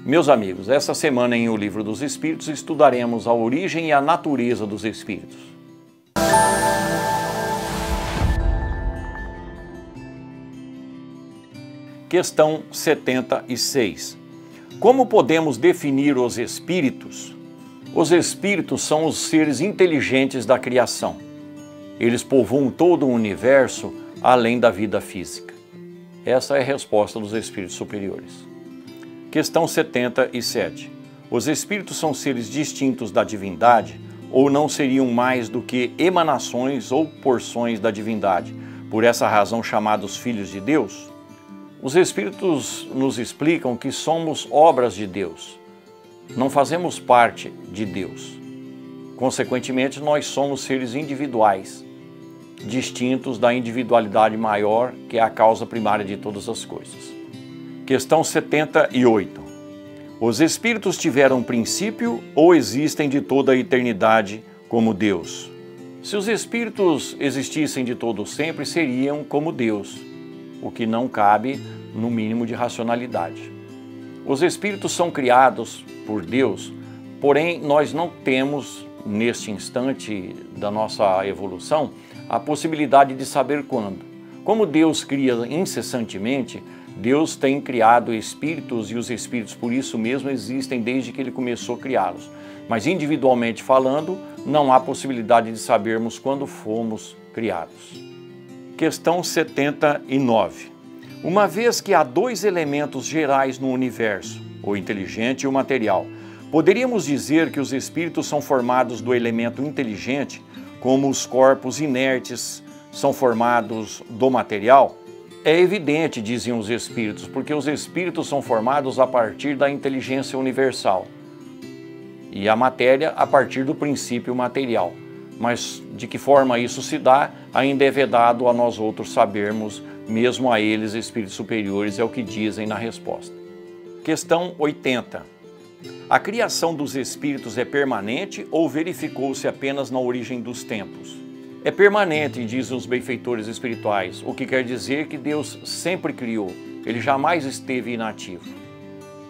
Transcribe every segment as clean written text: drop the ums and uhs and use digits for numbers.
Meus amigos, essa semana em O Livro dos Espíritos estudaremos a origem e a natureza dos espíritos. Questão 76. Como podemos definir os espíritos? Os espíritos são os seres inteligentes da criação. Eles povoam todo o universo além da vida física. Essa é a resposta dos espíritos superiores. Questão 77. Os espíritos são seres distintos da divindade ou não seriam mais do que emanações ou porções da divindade, por essa razão chamados filhos de Deus? Os espíritos nos explicam que somos obras de Deus. Não fazemos parte de Deus. Consequentemente, nós somos seres individuais, distintos da individualidade maior, que é a causa primária de todas as coisas. Questão 78. Os espíritos tiveram princípio ou existem de toda a eternidade como Deus? Se os espíritos existissem de todo sempre, seriam como Deus, o que não cabe no mínimo de racionalidade. Os espíritos são criados por Deus, porém nós não temos, neste instante da nossa evolução, a possibilidade de saber quando. Como Deus cria incessantemente, Deus tem criado espíritos e os espíritos por isso mesmo existem desde que Ele começou a criá-los. Mas individualmente falando, não há possibilidade de sabermos quando fomos criados. Questão 79. Uma vez que há dois elementos gerais no universo, o inteligente e o material, poderíamos dizer que os espíritos são formados do elemento inteligente, como os corpos inertes são formados do material? É evidente, diziam os espíritos, porque os espíritos são formados a partir da inteligência universal e a matéria a partir do princípio material. Mas de que forma isso se dá, ainda é vedado a nós outros sabermos, mesmo a eles, espíritos superiores, é o que dizem na resposta. Questão 80. A criação dos espíritos é permanente ou verificou-se apenas na origem dos tempos? É permanente, dizem os benfeitores espirituais, o que quer dizer que Deus sempre criou, Ele jamais esteve inativo.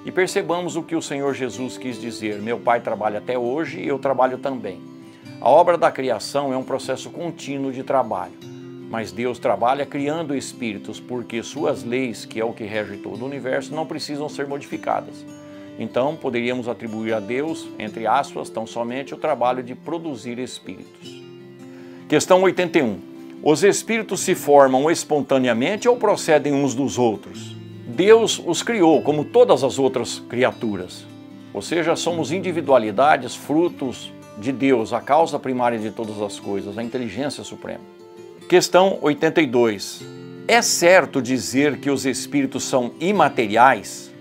E percebamos o que o Senhor Jesus quis dizer: meu Pai trabalha até hoje e eu trabalho também. A obra da criação é um processo contínuo de trabalho, mas Deus trabalha criando espíritos porque suas leis, que é o que rege todo o universo, não precisam ser modificadas. Então, poderíamos atribuir a Deus, entre aspas, tão somente o trabalho de produzir espíritos. Questão 81. Os espíritos se formam espontaneamente ou procedem uns dos outros? Deus os criou como todas as outras criaturas. Ou seja, somos individualidades, frutos de Deus, a causa primária de todas as coisas, a inteligência suprema. Questão 82. É certo dizer que os espíritos são imateriais?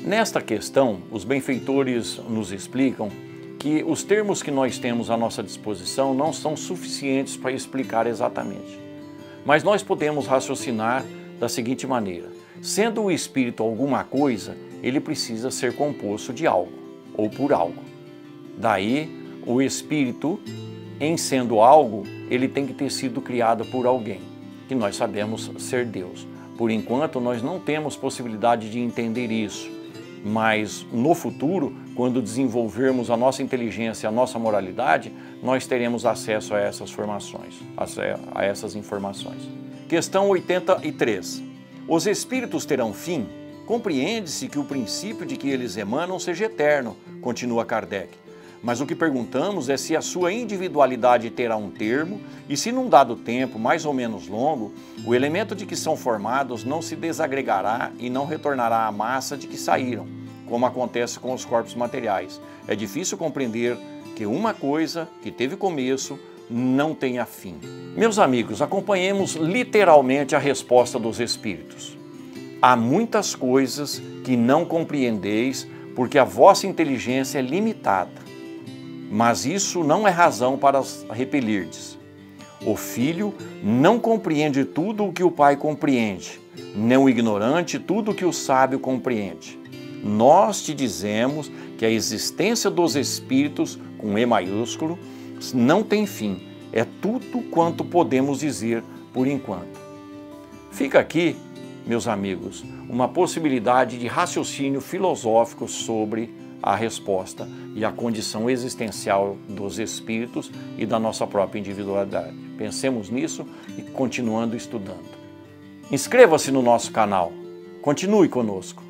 Nesta questão, os benfeitores nos explicam que os termos que nós temos à nossa disposição não são suficientes para explicar exatamente. Mas nós podemos raciocinar da seguinte maneira: sendo o espírito alguma coisa, ele precisa ser composto de algo, ou por algo. Daí, o espírito, em sendo algo, ele tem que ter sido criado por alguém, que nós sabemos ser Deus. Por enquanto, nós não temos possibilidade de entender isso, mas no futuro, quando desenvolvermos a nossa inteligência, a nossa moralidade, nós teremos acesso a essas formações, a essas informações. Questão 83. Os espíritos terão fim? Compreende-se que o princípio de que eles emanam seja eterno, continua Kardec. Mas o que perguntamos é se a sua individualidade terá um termo e se num dado tempo, mais ou menos longo, o elemento de que são formados não se desagregará e não retornará à massa de que saíram, como acontece com os corpos materiais. É difícil compreender que uma coisa que teve começo não tenha fim. Meus amigos, acompanhemos literalmente a resposta dos espíritos. Há muitas coisas que não compreendeis porque a vossa inteligência é limitada. Mas isso não é razão para as repelirdes. O filho não compreende tudo o que o pai compreende, nem o ignorante tudo o que o sábio compreende. Nós te dizemos que a existência dos espíritos, com E maiúsculo, não tem fim. É tudo quanto podemos dizer por enquanto. Fica aqui meus amigos, uma possibilidade de raciocínio filosófico sobre a resposta e a condição existencial dos espíritos e da nossa própria individualidade. Pensemos nisso e continuando estudando. Inscreva-se no nosso canal. Continue conosco.